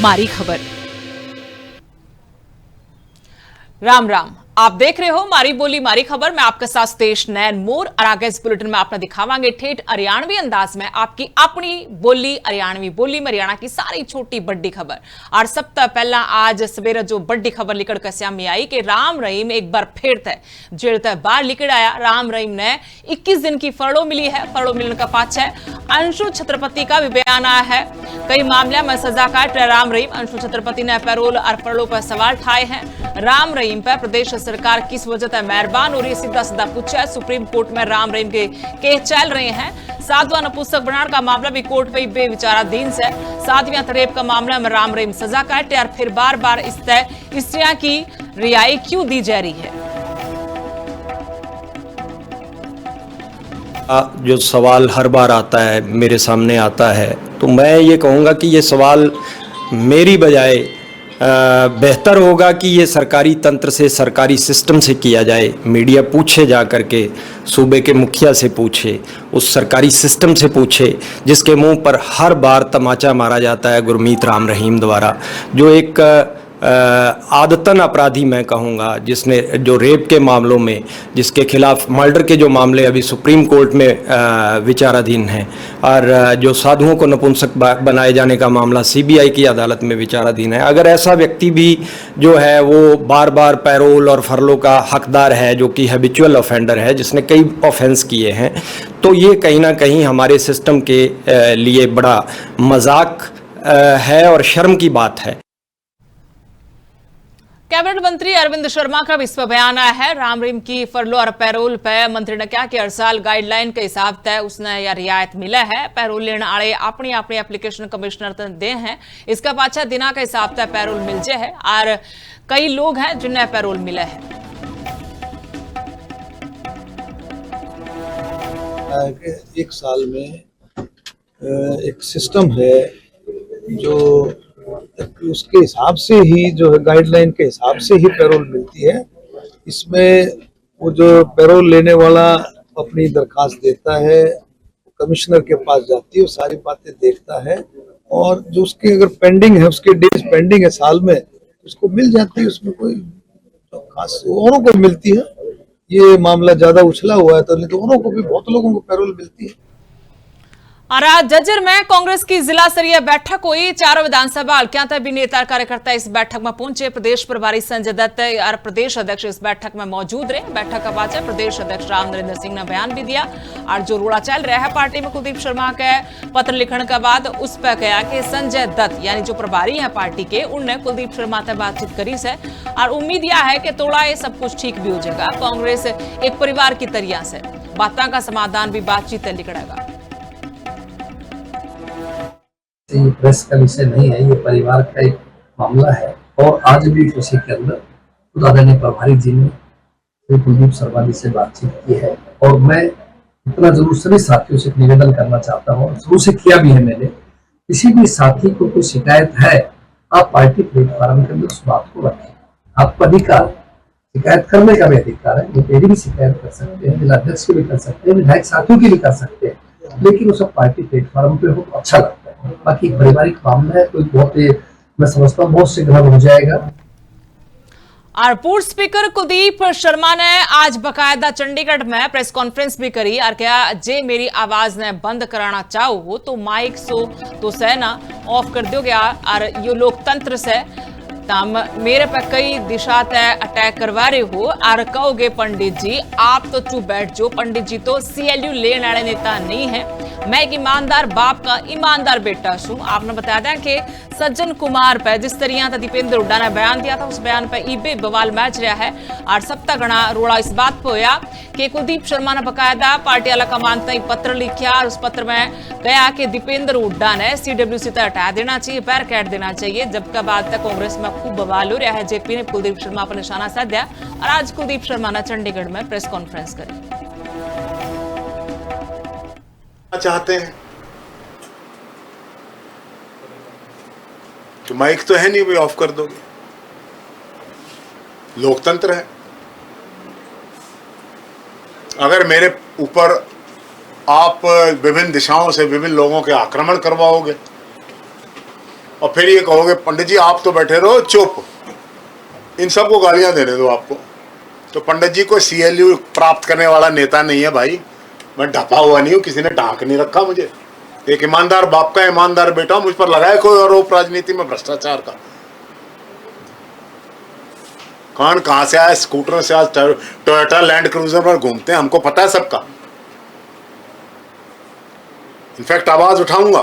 मारी खबर। राम राम, आप देख रहे हो मारी बोली मारी खबर। मैं आपके साथ तेज नैन मोर और आगे इस बुलेटिन में आपने दिखावांगे ठेठ हरियाणवी अंदाज में आपकी अपनी बोली हरियाणवी बोली में हरियाणा की सारी छोटी बड़ी खबर। और सबसे पहला आज सवेरे जो बड़ी खबर लिकड़ के सामने आई कि राम रहीम एक बार फिर तय जेल तय बाहर लिकड़ आया। राम रहीम ने 21 दिन की फरलो मिली है। फरलो मिलने का पाछे अंशु छत्रपति का भी बयान आया है। कई मामले में सजा काट रहे राम रहीम। अंशु छत्रपति ने पैरोल और फरलो पर सवाल उठाए हैं। राम रहीम पर प्रदेश सरकार किस वजह से मेहरबान हो रही है, सीधा सीधा पूछा। सुप्रीम कोर्ट में राम रहीम के केस चल रहे हैं। साधवा नपुंसक बनाने का मामला भी कोर्ट में बेविचाराधीन से। साधवियां तरेब का मामला में राम रहीम सजा काटे और फिर बार बार इस तरह की रिहाई क्यों दी जा रही है। जो सवाल हर बार आता है मेरे सामने आता है, तो मैं ये कहूँगा कि ये सवाल मेरी बजाय बेहतर होगा कि ये सरकारी तंत्र से, सरकारी सिस्टम से किया जाए। मीडिया पूछे जा करके, सूबे के मुखिया से पूछे, उस सरकारी सिस्टम से पूछे जिसके मुंह पर हर बार तमाचा मारा जाता है गुरमीत राम रहीम द्वारा, जो एक आदतन अपराधी मैं कहूँगा, जिसने जो रेप के मामलों में, जिसके खिलाफ मर्डर के जो मामले अभी सुप्रीम कोर्ट में विचाराधीन हैं, और जो साधुओं को नपुंसक बनाए जाने का मामला सीबीआई की अदालत में विचाराधीन है। अगर ऐसा व्यक्ति भी जो है वो बार बार पैरोल और फरलो का हकदार है, जो कि हैबिचुअल ऑफेंडर है, जिसने कई ऑफेंस किए हैं, तो ये कहीं ना कहीं हमारे सिस्टम के लिए बड़ा मजाक है और शर्म की बात है। कैबिनेट मंत्री अरविंद शर्मा का विश्व बयान आया है। राम रहीम की फरलो और पैरोल पे मंत्री ने कहा कि हर साल गाइडलाइन के हिसाब से उसने यह रियायत मिला है। पैरोल लेने वाले अपनी अपनी एप्लीकेशन कमिश्नर तक दे हैं। इसका पाछा दिना के हिसाब से पैरोल मिल जाए है और कई लोग हैं जिन्हें पैरोल मिला है। एक साल में एक सिस्टम है जो उसके हिसाब से ही, जो है गाइडलाइन के हिसाब से ही पैरोल मिलती है। इसमें वो जो पैरोल लेने वाला अपनी दरखास्त देता है, कमिश्नर के पास जाती है, वो सारी बातें देखता है और जो उसके अगर पेंडिंग है, उसके डेज पेंडिंग है साल में, उसको मिल जाती है। उसमें कोई खास औरों को मिलती है। ये मामला ज्यादा उछला हुआ है तो नहीं तो औरों को भी बहुत लोगों को पैरोल मिलती है। और आज जज्जर में कांग्रेस की जिला स्तरीय बैठक हुई। चारों विधानसभा हल्कियां तक भी नेता कार्यकर्ता इस बैठक में पहुंचे। प्रदेश प्रभारी संजय दत्त और प्रदेश अध्यक्ष इस बैठक में मौजूद रहे। बैठक का बाद प्रदेश अध्यक्ष राम नरेंद्र सिंह ने बयान भी दिया और जो रोड़ा चल रहा है पार्टी में कुलदीप शर्मा के पत्र लिखने के बाद उस पर कहा कि संजय दत्त यानी जो प्रभारी है पार्टी के, उनने कुलदीप शर्मा से बातचीत करी से और उम्मीद यह है कि थोड़ा ये सब कुछ ठीक भी हो जाएगा। कांग्रेस एक परिवार की तरह से बातों का समाधान भी बातचीत से निकलेगा। ये प्रेस का विषय नहीं है, ये परिवार का एक मामला है। और आज भी उसी के अंदर खुद आदरणीय प्रभारी जी ने कुलदीप शर्मा जी से बातचीत की है। और मैं इतना जरूर सभी साथियों से निवेदन करना चाहता हूँ, शुरू से किया भी है मैंने, किसी भी साथी को कोई शिकायत है, आप पार्टी प्लेटफॉर्म के अंदर उस बात को रखें। आपका अधिकार, शिकायत करने का भी अधिकार है। मेरी भी शिकायत कर सकते हैं, जिला अध्यक्ष की भी कर सकते हैं, विधायक साथियों की भी कर सकते हैं, लेकिन वो सब पार्टी प्लेटफॉर्म पे हो तो अच्छा लगता है। बाकी पारिवारिक मामला है, कोई बहुत, मैं समझता हूँ बहुत शीघ्र हो जाएगा। और पूर्व स्पीकर कुलदीप शर्मा ने आज बकायदा चंडीगढ़ में प्रेस कॉन्फ्रेंस भी करी और कहा, जे मेरी आवाज ने बंद कराना चाहो हो तो माइक सो तो सहना ऑफ कर दोगे और ये लोकतंत्र से मेरे पे कई दिशा तय अटैक करवा रहे हो और कहोगे पंडित जी आप तो चुप बैठ जाओ। पंडित जी तो CLU लेने वाले नेता नहीं है, मैं एक ईमानदार बाप का ईमानदार बेटा हूं। आपने बताया था कि सज्जन कुमार पे जिस तरह था दीपेंद्र हुड्डा ने बयान दिया था, उस बयान पे ईबे बवाल मैच रहा है और सबका गणा रोड़ा इस बात पे होया कि कुलदीप शर्मा ने बकायदा पार्टी वाला कमानता ही पत्र लिखा और उस पत्र में कहा कि दीपेंद्र हुड्डा ने CWC तक हटा देना चाहिए, पैर काट देना चाहिए। जबकि बाद तक कांग्रेस में खूब बवाल हो रहा है। जेपी ने कुलदीप शर्मा पर निशाना साधा और आज कुलदीप शर्मा ने चंडीगढ़ में प्रेस कॉन्फ्रेंस करी। चाहते हैं कि माइक तो है नहीं, भी ऑफ कर दोगे। लोकतंत्र है। अगर मेरे ऊपर आप विभिन्न दिशाओं से विभिन्न लोगों के आक्रमण करवाओगे और फिर ये कहोगे पंडित जी आप तो बैठे रहो चुप, इन सबको गालियां देने दो आपको। तो पंडित जी को CLU प्राप्त करने वाला नेता नहीं है भाई, मैं ढपा हुआ नहीं हूँ, किसी ने ढांक नहीं रखा मुझे। एक ईमानदार बाप का ईमानदार बेटा, मुझ पर लगाए कोई आरोप राजनीति में भ्रष्टाचार का। कहाँ से आया, स्कूटर से आज टोयोटा लैंड क्रूजर पर घूमते हैं, हमको पता है सबका। इनफैक्ट आवाज उठाऊंगा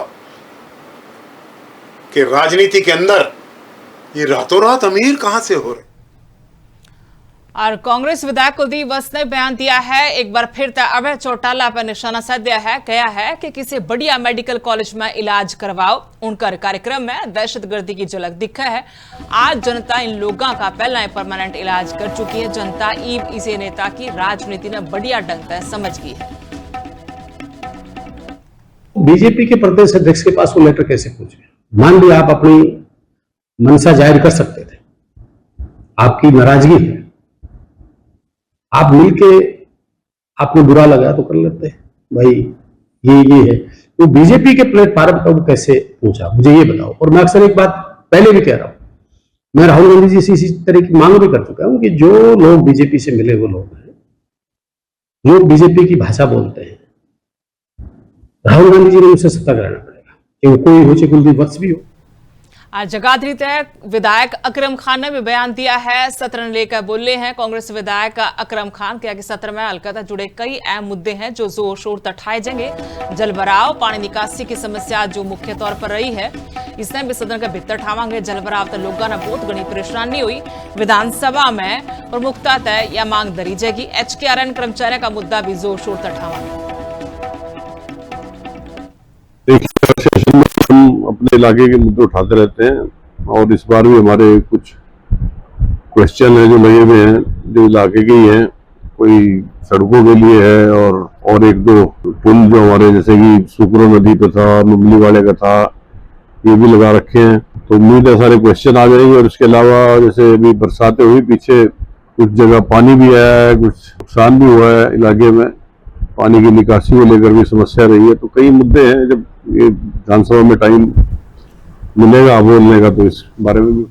कि राजनीति के अंदर ये रातों रात अमीर कहां से हो रहे। और कांग्रेस विधायक कुलदीप वत्स ने बयान दिया है, एक बार फिर अभय चौटाला पर निशाना साध दिया है। कहा है कि किसी बढ़िया मेडिकल कॉलेज में इलाज करवाओ। उनका कार्यक्रम में दहशतगर्दी की झलक दिखा है। आज जनता इन लोगों का पहला परमानेंट इलाज कर चुकी है। जनता इसे नेता की राजनीति ने बढ़िया ढंग से समझ गई है। बीजेपी के प्रदेश अध्यक्ष के पास वो लेटर कैसे पहुंचे? मान लिया आप अपनी मनसा जाहिर कर सकते थे, आपकी नाराजगी है, आप मिलके आपको बुरा लगा तो कर लेते भाई ये है। वो बीजेपी के प्लेटफॉर्म पर वो कैसे पहुंचा, मुझे ये बताओ। और मैं अक्सर एक बात पहले भी कह रहा हूं, मैं राहुल गांधी जी से इसी तरह की मांग भी कर चुका हूं कि जो लोग बीजेपी से मिले वो लोग हैं जो बीजेपी की भाषा बोलते हैं, राहुल गांधी जी ने उनसे सत्ता कराना पड़ेगा, क्योंकि कोई हो चाहे कुलदीप वत्स भी हो। आज जगाधरी तक विधायक अकरम खान ने भी बयान दिया है, सत्र ने लेकर बोले हैं कांग्रेस विधायक अकरम खान। कहा कि सत्र में अलकतरा जुड़े कई अहम मुद्दे हैं जो जोर शोर तक उठाए जाएंगे। जल भराव, पानी निकासी की समस्या जो मुख्य तौर पर रही है, इसने भी सदन का भित्तर ठावांगे। जल भराव तो लोगों ने बहुत घनी परेशानी हुई। विधानसभा में प्रमुखता तय या मांग धरी जाएगी। HKRN कर्मचारियों का मुद्दा भी जोर शोर तक उठावांगे। हम अपने इलाके के मुद्दे उठाते रहते हैं और इस बार भी हमारे कुछ क्वेश्चन है जो लगे हुए हैं, जो इलाके के ही हैं। कोई सड़कों के लिए है और एक दो पुल जो हमारे जैसे कि सुकरो नदी पे था, मुगली वाले का था, ये भी लगा रखे हैं। तो उम्मीद है सारे क्वेश्चन आ जाएंगे। और इसके अलावा जैसे अभी बरसातें हुई, पीछे कुछ जगह पानी भी आया है, कुछ नुकसान भी हुआ है इलाके में, पानी की निकासी को लेकर भी समस्या रही है। तो कई मुद्दे हैं, जब ये विधानसभा में टाइम मिलेगा बोलने का तो इस बारे में भी।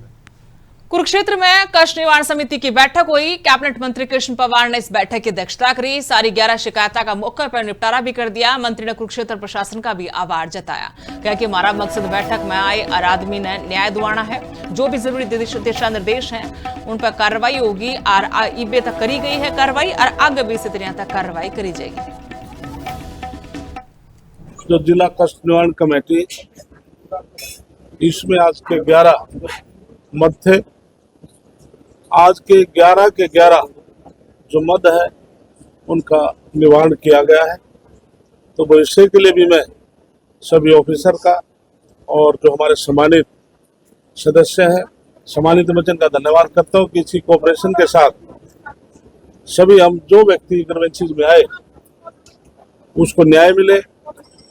कुरुक्षेत्र में कष्ट निवारण समिति की बैठक हुई। कैबिनेट मंत्री कृष्ण पवार ने इस बैठक की अध्यक्षता करी। सारी 11 शिकायतों का मौके पर निपटारा भी कर दिया। मंत्री ने कुरुक्षेत्र प्रशासन का भी आभार जताया। कहा कि हमारा मकसद बैठक में आए हर आदमी ने न्याय दिलाना है। जो भी जरूरी दिशा निर्देश हैं उन पर कार्रवाई होगी और ईबे तक करी गई है कार्रवाई और आगे भी इसी तरह तक कार्रवाई करी जाएगी। जो जिला कष्ट निवारण कमेटी, इसमें आज के 11 मद थे। आज के 11 जो मद है उनका निवारण किया गया है। तो भविष्य के लिए भी मैं सभी ऑफिसर का और जो हमारे सम्मानित सदस्य हैं, सम्मानित मैं जिनका धन्यवाद करता हूँ कि इसी कोऑपरेशन के साथ सभी हम जो व्यक्ति ग्रीवेंसेस में आए उसको न्याय मिले।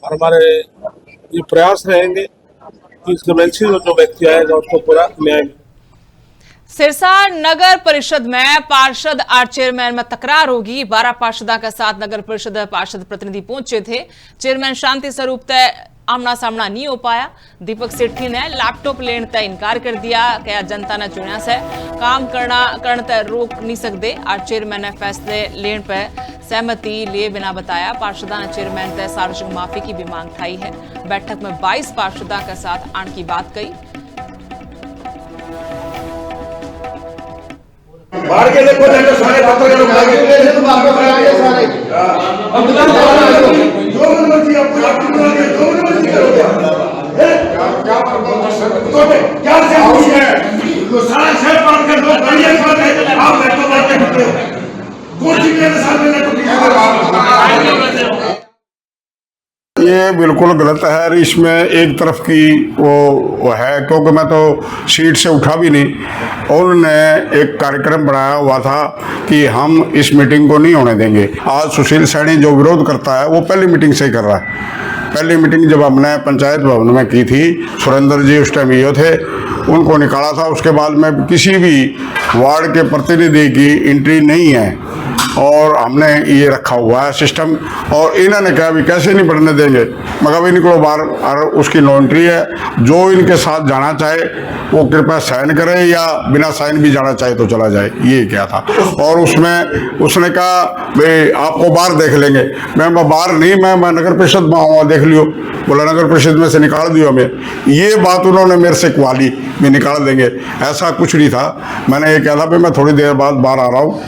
और हमारे ये प्रयास रहेंगे कि इस ग्रीवेंसेस में जो व्यक्ति आएगा उसको पूरा न्याय मिले। सिरसा नगर परिषद में पार्षद और चेयरमैन में तकरार होगी। 12 पार्षदों के साथ नगर परिषद पार्षद प्रतिनिधि पहुंचे थे। चेयरमैन शांति स्वरूप तय आमना सामना नहीं हो पाया। दीपक सेठी ने लैपटॉप लेने तय इनकार कर दिया। क्या जनता ने चुनिया से काम करने तय रोक नहीं सकते और चेयरमैन ने फैसले लेने पर सहमति लिए बिना बताया। पार्षदों ने चेयरमैन तय सार्वजनिक माफी की भी मांग उठाई है। बैठक में 22 पार्षदों के साथ आने की बात कही। बाहर के देखो तो सारे बातों के लोग आगे तो आपको कराएंगे सारे। अब जो मर्जी आपको आपकी बनाएंगे, जो मर्जी करोगे क्या से खुश है तो सारा शहर बात कर दो। बढ़िया बात है, आप बैठो बातें करते हो कुर्सी के सामने तो ये बिल्कुल गलत है। और इसमें एक तरफ की वो है, क्योंकि मैं तो सीट से उठा भी नहीं। और उन्होंने एक कार्यक्रम बनाया हुआ था कि हम इस मीटिंग को नहीं होने देंगे। आज सुशील सैनी जो विरोध करता है वो पहली मीटिंग से ही कर रहा है। पहली मीटिंग जब हमने पंचायत भवन में की थी, सुरेंद्र जी उस टाइम ये थे, उनको निकाला था। उसके बाद में किसी भी वार्ड के प्रतिनिधि की एंट्री नहीं है। और हमने ये रखा हुआ है सिस्टम। और इन्होंने कहा भी कैसे नहीं पढ़ने देंगे, मगर भी निकलो बाहर। और उसकी लॉन्ड्री है, जो इनके साथ जाना चाहे वो कृपया साइन करे, या बिना साइन भी जाना चाहे तो चला जाए, ये क्या था। और उसमें उसने कहा भाई आपको बाहर देख लेंगे। मैं बाहर नहीं, मैं नगर परिषद में आऊँगा, देख लियो। बोला नगर परिषद में से निकाल दियो हमें। ये बात उन्होंने मेरे से क्वाली में निकाल देंगे, ऐसा कुछ नहीं था। मैंने ये कहा था भाई मैं थोड़ी देर बाद बाहर आ रहा हूँ,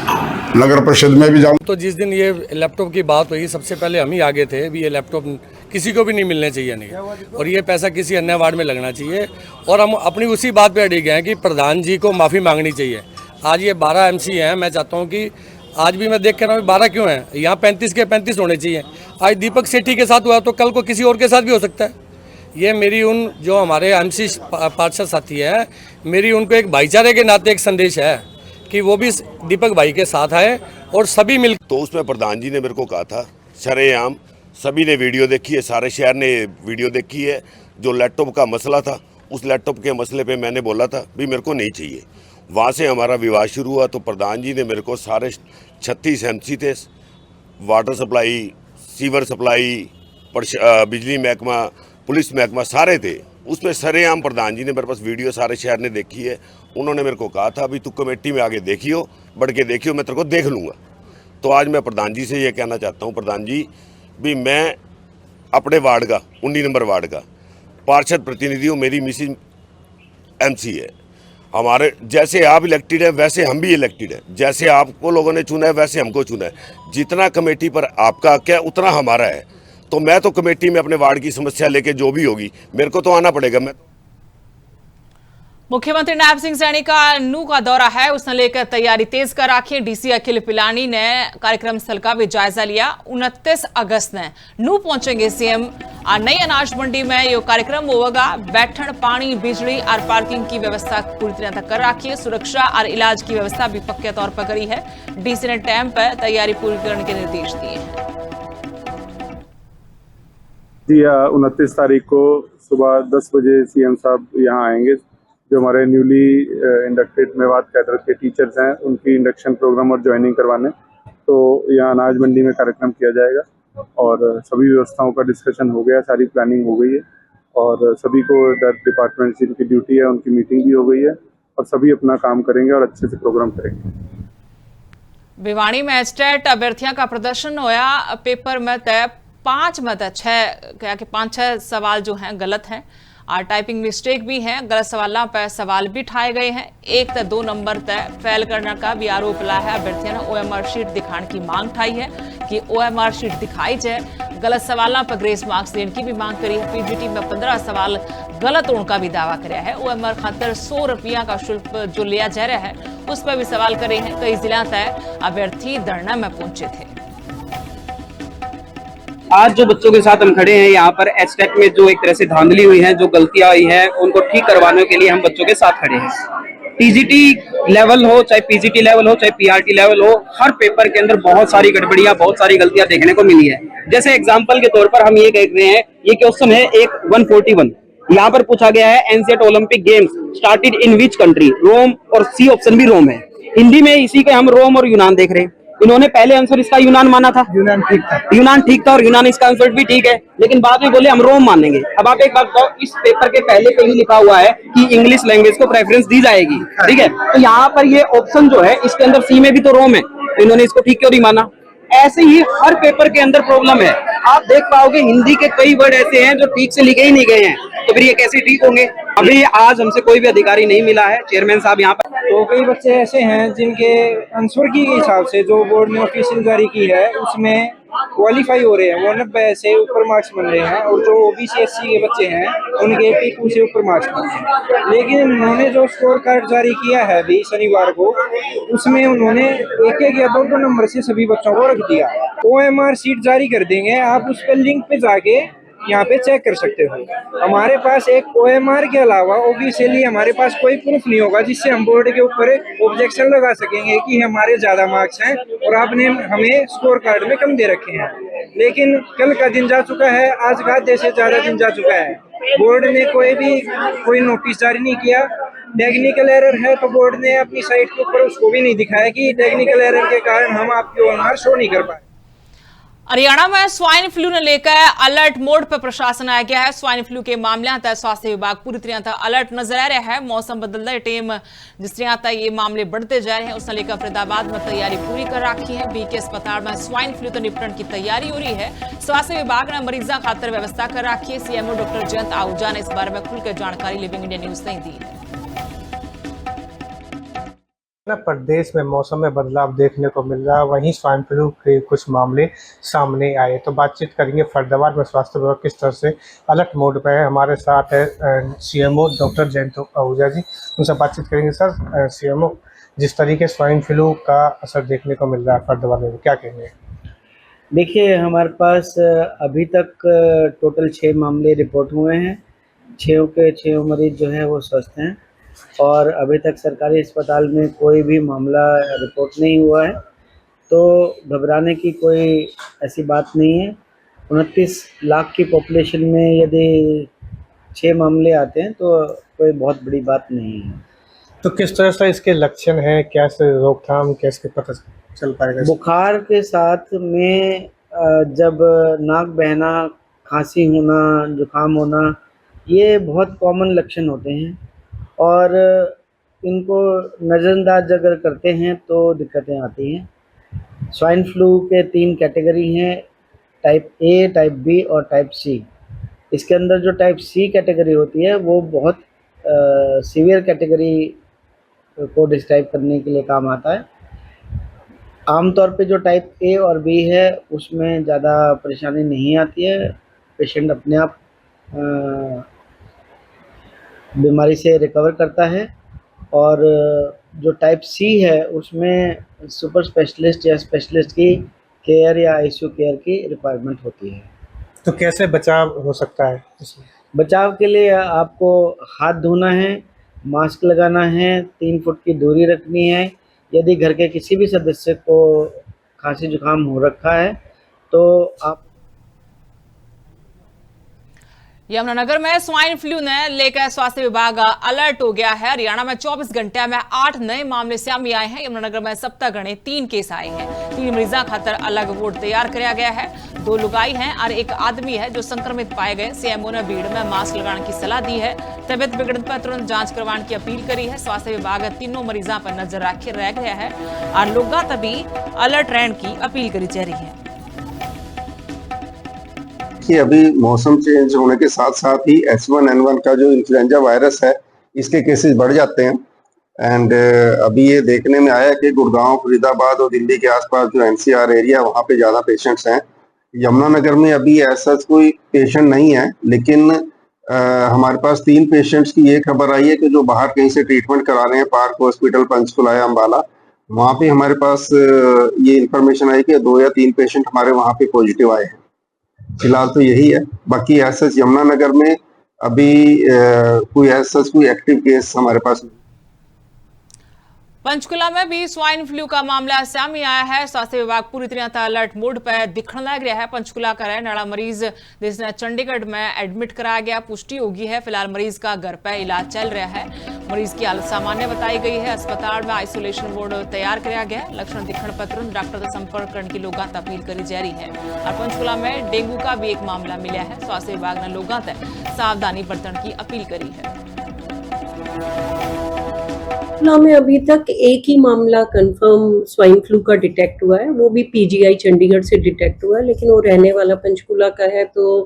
नगर परिषद में भी जाऊँ। तो जिस दिन ये लैपटॉप की बात हुई, सबसे पहले हम ही आगे थे भी ये लैपटॉप किसी को भी नहीं मिलने चाहिए नहीं, और ये पैसा किसी अन्य वार्ड में लगना चाहिए। और हम अपनी उसी बात पे अड़े गए हैं कि प्रधान जी को माफ़ी मांगनी चाहिए। आज ये 12 MC हैं, मैं चाहता हूँ कि आज भी मैं देख के रहा हूँ 12 क्यों हैं, यहाँ 35 के 35 होने चाहिए। आज दीपक सेठी के साथ हुआ तो कल को किसी और के साथ भी हो सकता है। ये मेरी उन जो हमारे MC पार्षद साथी हैं, मेरी उनको एक भाईचारे के नाते एक संदेश है कि वो भी दीपक भाई के साथ आए और सभी मिल। तो उसमें प्रधान जी ने मेरे को कहा था शरेआम, सभी ने वीडियो देखी है, सारे शहर ने वीडियो देखी है। जो लैपटॉप का मसला था, उस लैपटॉप के मसले पे मैंने बोला था भी मेरे को नहीं चाहिए। वहाँ से हमारा विवाद शुरू हुआ। तो प्रधान जी ने मेरे को सारे 36 MC थे, वाटर सप्लाई, सीवर सप्लाई, बिजली महकमा, पुलिस महकमा, सारे थे। उसमें सरेआम प्रधान जी ने मेरे पास वीडियो सारे शहर ने देखी है। उन्होंने मेरे को कहा था अभी तू कमेटी में आगे देखियो, बढ़ के देखियो, मैं तेरे को देख लूँगा। तो आज मैं प्रधान जी से ये कहना चाहता हूँ, प्रधान जी भी मैं अपने वार्ड का 19 नंबर वार्ड का पार्षद प्रतिनिधि हूँ, मेरी मिसिज MC है। हमारे जैसे आप इलेक्टेड है वैसे हम भी इलेक्टेड है, जैसे आपको लोगों ने चुना है वैसे हमको चुना है। जितना कमेटी पर आपका हक है उतना हमारा है। तो मैं तो कमेटी में अपने वार्ड की समस्या लेके जो भी होगी मेरे को तो आना पड़ेगा। मैं मुख्यमंत्री नायब सिंह सैनी का नू का दौरा है, उसने लेकर तैयारी तेज कर रखी। DC अखिल पिलानी ने कार्यक्रम स्थल का भी जायजा लिया। 29 अगस्त ने नू पहुंचेंगे CM। नई अनाज मंडी में ये कार्यक्रम होगा। बैठन, पानी, बिजली और पार्किंग की व्यवस्था पूरी तरह कर रखी है। सुरक्षा और इलाज की व्यवस्था भी पक्के तौर पर करी है। DC ने टाइम पर तैयारी पूरी करने के निर्देश दिए हैं। 29 तारीख को सुबह 10 बजे CM साहब यहाँ आएंगे। जो हमारे न्यूली इंडक्टेड मेवात कैडर के टीचर्स हैं उनकी इंडक्शन प्रोग्राम और ज्वाइनिंग करवाने, तो यहाँ अनाज मंडी में कार्यक्रम किया जाएगा। और सभी व्यवस्थाओं का डिस्कशन हो गया, सारी प्लानिंग हो गई है और सभी को डिपार्टमेंट से उनकी ड्यूटी है, उनकी मीटिंग भी हो गई है और सभी अपना काम करेंगे और अच्छे से प्रोग्राम करेंगे। भिवानी में स्टेट अभ्यर्थियों का प्रदर्शन होया। पेपर में तय 5 में तय 6 क्या कि 5-6 सवाल जो हैं गलत हैं और टाइपिंग मिस्टेक भी है। गलत सवालों पर सवाल भी ठाए गए हैं। 1 से 2 नंबर तक फेल करने का भी आरोप लाया है। अभ्यर्थियों ने OMR शीट दिखाने की मांग ठाई है कि OMR शीट दिखाई जाए। गलत सवालों पर ग्रेस मार्क्स देने की भी मांग करी है। PGT में 15 सवाल गलत होने का भी दावा कराया है। OMR खातर 100 रुपया का शुल्क जो लिया जा रहा है उस पर भी सवाल करे हैं। कई जिला तय अभ्यर्थी धरना में पहुंचे थे। आज जो बच्चों के साथ हम खड़े हैं यहाँ पर एचटेक में जो एक तरह से धांधली हुई है, जो गलतियां हुई हैं, उनको ठीक करवाने के लिए हम बच्चों के साथ खड़े हैं। TGT लेवल हो, चाहे PGT लेवल हो, चाहे PRT लेवल हो, हर पेपर के अंदर बहुत सारी गड़बड़ियां, बहुत सारी गलतियां देखने को मिली है। जैसे एग्जाम्पल के तौर पर हम ये कह रहे हैं, ये क्वेश्चन है एक 141, यहाँ पर पूछा गया है ancient Olympic games started in which country, Rome, और सी ऑप्शन भी रोम है। हिंदी में इसी के हम रोम और यूनान देख रहे हैं। इन्होंने पहले आंसर इसका यूनान माना था, यूनान ठीक था और यूनान इसका आंसर भी ठीक है, लेकिन बाद में बोले हम रोम मानेंगे। अब आप एक बात बताओ, इस पेपर के पहले पे ही लिखा हुआ है कि इंग्लिश लैंग्वेज को प्रेफरेंस दी जाएगी, ठीक है, तो यहाँ पर ये ऑप्शन जो है इसके अंदर सी में भी तो रोम है, तो इन्होंने इसको ठीक क्यों नहीं माना। ऐसे ही हर पेपर के अंदर प्रॉब्लम है। आप देख पाओगे हिंदी के कई वर्ड ऐसे हैं जो ठीक से लिखे ही नहीं गए हैं, तो फिर ये कैसे ठीक होंगे। अभी आज हमसे कोई भी अधिकारी नहीं मिला है, चेयरमैन साहब यहाँ पर। तो कई बच्चे ऐसे हैं जिनके आंसर की हिसाब से जो बोर्ड ने ऑफिशियल जारी की है उसमें क्वालिफाई हो रहे हैं, वो 90 से ऊपर मार्क्स बन रहे हैं, और जो OBC SC के बच्चे हैं उनके 82 से ऊपर मार्क्स बन रहे हैं। लेकिन उन्होंने जो स्कोर कार्ड जारी किया है अभी शनिवार को, उसमें उन्होंने 1-1 या 2-2 नंबर से सभी बच्चों को रख दिया। OMR शीट जारी कर देंगे, आप उस पर लिंक पे जाके यहाँ पे चेक कर सकते हो। हमारे पास एक OMR के अलावा ऑब्वियसली हमारे पास कोई प्रूफ नहीं होगा जिससे हम बोर्ड के ऊपर ऑब्जेक्शन लगा सकेंगे कि हमारे ज्यादा मार्क्स हैं और आपने हमें स्कोर कार्ड में कम दे रखे हैं। लेकिन कल का दिन जा चुका है, आज का आधे से ज्यादा दिन जा चुका है, बोर्ड ने कोई नोटिस जारी नहीं किया। टेक्निकल एरर है तो बोर्ड ने अपनी साइट के ऊपर उसको भी नहीं दिखाया कि टेक्निकल एरर के कारण हम आपके ओएमआर शो नहीं कर पाए। हरियाणा में स्वाइन फ्लू ने लेकर अलर्ट मोड पर प्रशासन आ गया है। स्वाइन फ्लू के मामले तक स्वास्थ्य विभाग पूरी तरह तक अलर्ट नजर आ रहा है। मौसम बदलता टाइम जिस तरह तक ये मामले बढ़ते जा रहे हैं उसने लेकर फरीदाबाद में तैयारी पूरी कर रखी है। बीके अस्पताल में स्वाइन फ्लू तो निपटन की तैयारी हो रही है। स्वास्थ्य विभाग ने मरीजा खातर व्यवस्था कर रखी है। सीएमओ डॉक्टर जयंत आहूजा ने इस बारे में खुलकर जानकारी लिविंग इंडिया न्यूज ने दी है। प्रदेश में मौसम में बदलाव देखने को मिल रहा है, वहीं स्वाइन फ्लू के कुछ मामले सामने आए। तो बातचीत करेंगे फरीदाबाद में स्वास्थ्य विभाग किस तरह से अलर्ट मोड पे है। हमारे साथ है सीएमओ डॉक्टर जयंत आहूजा जी, उनसे बातचीत करेंगे। सर, सीएमओ, जिस तरीके स्वाइन फ्लू का असर देखने को मिल रहा है फरीदाबाद में, क्या कहेंगे? देखिए, हमारे पास अभी तक टोटल 6 मामले रिपोर्ट हुए हैं। 6 के 6 मरीज जो है वो स्वस्थ हैं और अभी तक सरकारी अस्पताल में कोई भी मामला रिपोर्ट नहीं हुआ है, तो घबराने की कोई ऐसी बात नहीं है। 29 लाख की पॉपुलेशन में यदि 6 मामले आते हैं तो कोई बहुत बड़ी बात नहीं है। तो किस तरह से इसके लक्षण हैं, कैसे रोकथाम, कैसे पता चल पाएगा? बुखार के साथ में जब नाक बहना, खांसी होना, जुकाम होना, ये बहुत कॉमन लक्षण होते हैं और इनको नज़रअंदाज अगर करते हैं तो दिक्कतें आती हैं। स्वाइन फ्लू के 3 कैटेगरी हैं, टाइप ए, टाइप बी और टाइप सी। इसके अंदर जो टाइप सी कैटेगरी होती है वो बहुत सीवियर कैटेगरी को डिस्क्राइब करने के लिए काम आता है। आमतौर पे जो टाइप ए और बी है उसमें ज़्यादा परेशानी नहीं आती है, पेशेंट अपने आप बीमारी से रिकवर करता है। और जो टाइप सी है उसमें सुपर स्पेशलिस्ट या स्पेशलिस्ट की केयर या आईसीयू केयर की रिक्वायरमेंट होती है। तो कैसे बचाव हो सकता है? बचाव के लिए आपको हाथ धोना है, मास्क लगाना है, 3 फुट की दूरी रखनी है। यदि घर के किसी भी सदस्य को खांसी जुकाम हो रखा है तो आप यमुनानगर में स्वाइन फ्लू ने लेकर स्वास्थ्य विभाग अलर्ट हो गया है। हरियाणा में 24 घंटे में 8 नए मामले सामने आए हैं। यमुनानगर में सप्ताह गणे 3 केस आए हैं। 3 मरीजा खातर अलग वार्ड तैयार किया गया है। 2 लुगाई हैं और 1 आदमी है जो संक्रमित पाए गए। सीएमओ ने भीड़ में मास्क लगाने की सलाह दी है। तबियत बिगड़ने पर तुरंत जांच करवाने की अपील करी है। स्वास्थ्य विभाग तीनों मरीजों पर नजर रखे रह गया है और लोगों तभी अलर्ट रहने की अपील करी जा रही है। कि अभी मौसम चेंज होने के साथ साथ ही H1N1 का जो इन्फ्लुएंजा वायरस है इसके केसेस बढ़ जाते हैं। एंड अभी ये देखने में आया कि गुड़गांव, फरीदाबाद और दिल्ली के आसपास जो NCR एरिया वहाँ पे ज़्यादा पेशेंट्स हैं। यमुनानगर में अभी ऐसा कोई पेशेंट नहीं है, लेकिन हमारे पास 3 पेशेंट्स की ये खबर आई है कि जो बाहर कहीं से ट्रीटमेंट करा रहे हैं, पार्क हॉस्पिटल, पंचकुला या अम्बाला, वहाँ पे हमारे पास ये इंफॉर्मेशन आई कि 2 या 3 पेशेंट हमारे वहाँ पे पॉजिटिव आए हैं। फिलहाल तो यही है। बाकी ऐसा यमुनानगर में अभी कोई ऐसा कोई एक्टिव केस हमारे पास नहीं। पंचकुला में भी स्वाइन फ्लू का मामला सामने आया है। स्वास्थ्य विभाग पूरी तरह अलर्ट मोड पर दिखने लग रहा है। पंचकुला का रहने वाला मरीज जिसने चंडीगढ़ में एडमिट कराया गया, पुष्टि होगी है। फिलहाल मरीज का घर पर इलाज चल रहा है। मरीज की हालत सामान्य बताई गई है। अस्पताल में आइसोलेशन वार्ड तैयार किया गया। लक्षण दिखने पर तुरंत डॉक्टर से संपर्क करने की लोगों तक अपील करी जा रही है। और पंचकुला में डेंगू का भी एक मामला मिला है। स्वास्थ्य विभाग ने लोगों तक सावधानी बरतने की अपील करी है। में अभी तक एक ही मामला कंफर्म स्वाइन फ्लू का डिटेक्ट हुआ है, वो भी पीजीआई चंडीगढ़ से डिटेक्ट हुआ है, लेकिन वो रहने वाला पंचकुला का है, तो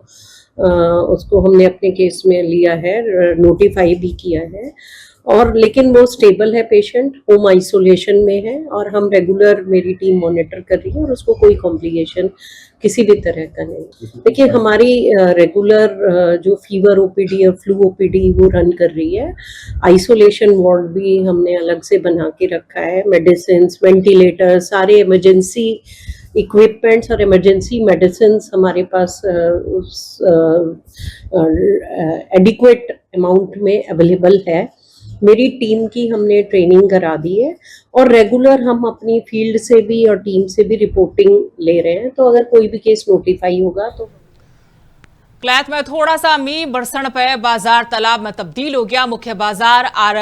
उसको हमने अपने केस में लिया है, नोटिफाई भी किया है। और लेकिन वो स्टेबल है, पेशेंट होम आइसोलेशन में है और हम रेगुलर, मेरी टीम मॉनिटर कर रही है और उसको कोई कॉम्प्लिकेशन किसी भी तरह का नहीं। देखिए, हमारी रेगुलर जो फीवर ओपीडी और फ्लू ओपीडी वो रन कर रही है। आइसोलेशन वार्ड भी हमने अलग से बना के रखा है। मेडिसिन, वेंटिलेटर, सारे इमरजेंसी इक्विपमेंट्स और इमरजेंसी मेडिसिन हमारे पास उस एडिक्वेट अमाउंट में अवेलेबल है। मेरी टीम की हमने ट्रेनिंग करा दी है और रेगुलर हम अपनी फील्ड से भी और टीम से भी रिपोर्टिंग ले रहे हैं, तो अगर कोई भी केस नोटिफाई होगा तो क्लैत में थोड़ा सा मी बरसण पे बाजार तालाब में तब्दील हो गया। मुख्य बाजार और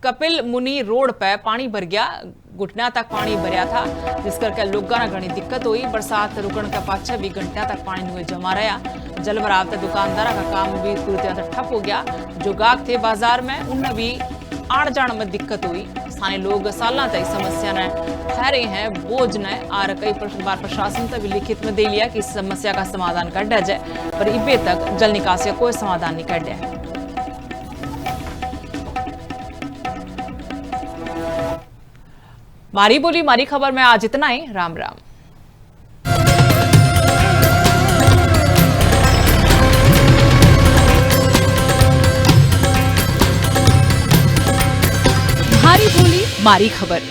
कपिल मुनि रोड पे पानी भर गया। घुटना तक पानी भरया था, जिस करके लोगों ने घनी दिक्कत हुई। बरसात रुकण के पाछे भी घंटा तक पानी हुए जमा रहा। जल भराव ते दुकानदार का काम भी पूरी तरह ठप हो गया। जो गाहक थे बाजार में उन्हें भी आड़ जाण में दिक्कत हुई। स्थानीय लोग सालों तक समस्या ने ठहरे हैं बोझ ने और कई बार प्रशासन तक भी लिखित में दे लिया कि इस समस्या का समाधान कढ़ा जाए, पर इबे तक जल निकासी का कोई समाधान नहीं कढ़ा है। मारी बोली मारी खबर में आज इतना ही। राम राम। मारी बोली मारी खबर।